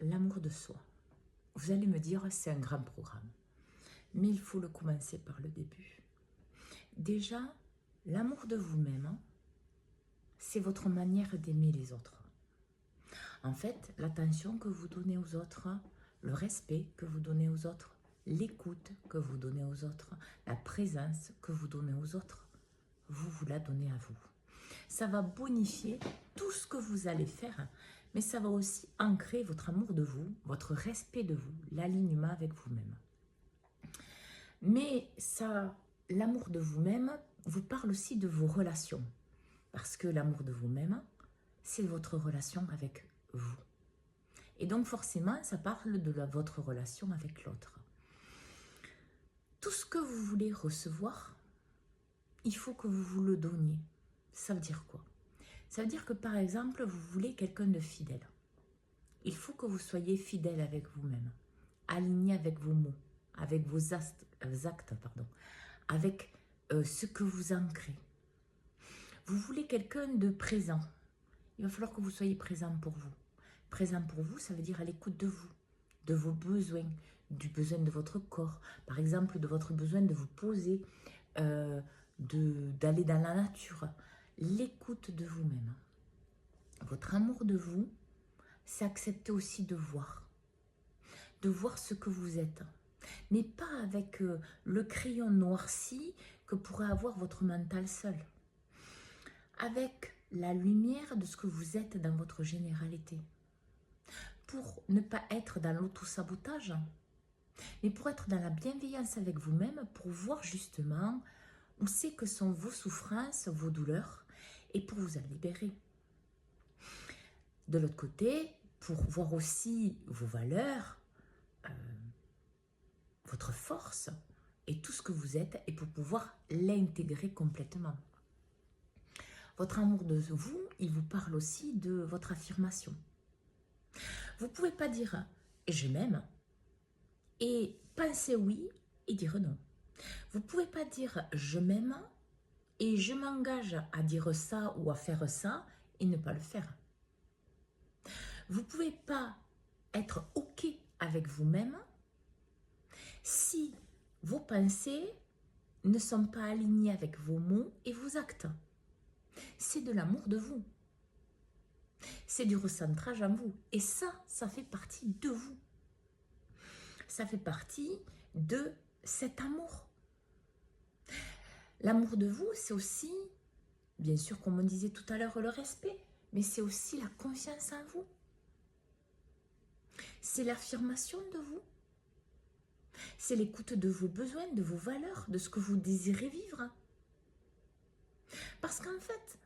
l'amour de soi. Vous allez me dire, c'est un grand programme. Mais il faut le commencer par le début. Déjà, l'amour de vous-même, c'est votre manière d'aimer les autres. En fait, l'attention que vous donnez aux autres, le respect que vous donnez aux autres, l'écoute que vous donnez aux autres, la présence que vous donnez aux autres, vous la donnez à vous. Ça va bonifier tout ce que vous allez faire, mais ça va aussi ancrer votre amour de vous, votre respect de vous, l'alignement avec vous-même. Mais ça, l'amour de vous-même vous parle aussi de vos relations, parce que l'amour de vous-même, c'est votre relation avec vous. Et donc forcément, ça parle de votre relation avec l'autre. Tout ce que vous voulez recevoir, il faut que vous vous le donniez. Ça veut dire quoi? Ça veut dire que par exemple, vous voulez quelqu'un de fidèle. Il faut que vous soyez fidèle avec vous-même, aligné avec vos mots, avec vos actes, avec ce que vous ancrez. Vous voulez quelqu'un de présent. Il va falloir que vous soyez présent pour vous. Présent pour vous, ça veut dire à l'écoute de vous, de vos besoins, du besoin de votre corps. Par exemple, de votre besoin de vous poser, d'aller dans la nature. L'écoute de vous-même. Votre amour de vous, c'est accepter aussi de voir ce que vous êtes. Mais pas avec le crayon noirci que pourrait avoir votre mental seul. Avec la lumière de ce que vous êtes dans votre généralité. Pour ne pas être dans l'auto-sabotage, mais pour être dans la bienveillance avec vous-même, pour voir justement où c'est que sont vos souffrances, vos douleurs, et pour vous en libérer. De l'autre côté, pour voir aussi vos valeurs, votre force, et tout ce que vous êtes, et pour pouvoir l'intégrer complètement. Votre amour de vous, il vous parle aussi de votre affirmation. Vous ne pouvez pas dire « je m'aime » et penser oui et dire non. Vous ne pouvez pas dire « je m'aime » et je m'engage à dire ça ou à faire ça et ne pas le faire. Vous ne pouvez pas être OK avec vous-même si vos pensées ne sont pas alignées avec vos mots et vos actes. C'est de l'amour de vous. C'est du recentrage en vous. Et ça fait partie de vous. Ça fait partie de cet amour. L'amour de vous, c'est aussi, bien sûr, comme on disait tout à l'heure, le respect, mais c'est aussi la confiance en vous. C'est l'affirmation de vous. C'est l'écoute de vos besoins, de vos valeurs, de ce que vous désirez vivre. Parce qu'en fait,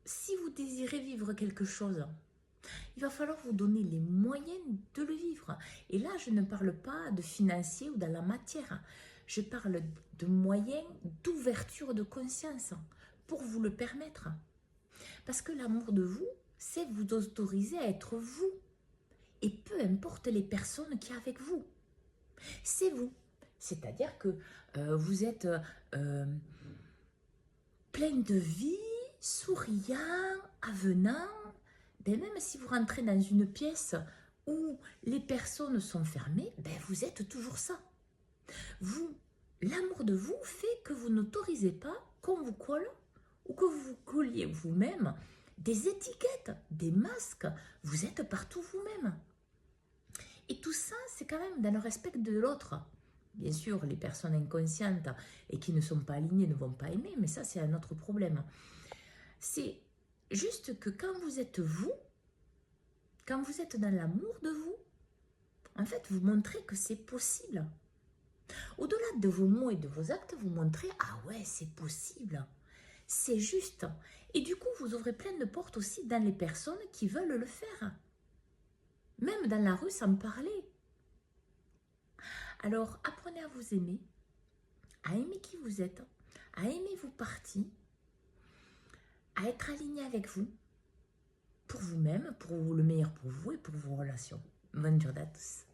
si vous désirez vivre quelque chose, il va falloir vous donner les moyens de le vivre. Et là, je ne parle pas de financier ou dans la matière. Je parle de moyens d'ouverture de conscience pour vous le permettre. Parce que l'amour de vous, c'est vous autoriser à être vous. Et peu importe les personnes qui sont avec vous. C'est vous. C'est-à-dire que vous êtes plein de vie, souriant, avenant. Ben même si vous rentrez dans une pièce où les personnes sont fermées, ben vous êtes toujours ça. Vous, l'amour de vous fait que vous n'autorisez pas qu'on vous colle ou que vous vous colliez vous-même des étiquettes, des masques. Vous êtes partout vous-même. Et tout ça, c'est quand même dans le respect de l'autre. Bien sûr, les personnes inconscientes et qui ne sont pas alignées ne vont pas aimer, mais ça, c'est un autre problème. C'est juste que quand vous êtes vous, quand vous êtes dans l'amour de vous, en fait, vous montrez que c'est possible. Au-delà de vos mots et de vos actes, vous montrez « Ah ouais, c'est possible, c'est juste ». Et du coup, vous ouvrez plein de portes aussi dans les personnes qui veulent le faire. Même dans la rue, sans parler. Alors, apprenez à vous aimer, à aimer qui vous êtes, à aimer vos parties, à être aligné avec vous, pour vous-même, pour le meilleur pour vous et pour vos relations. Bonne journée à tous.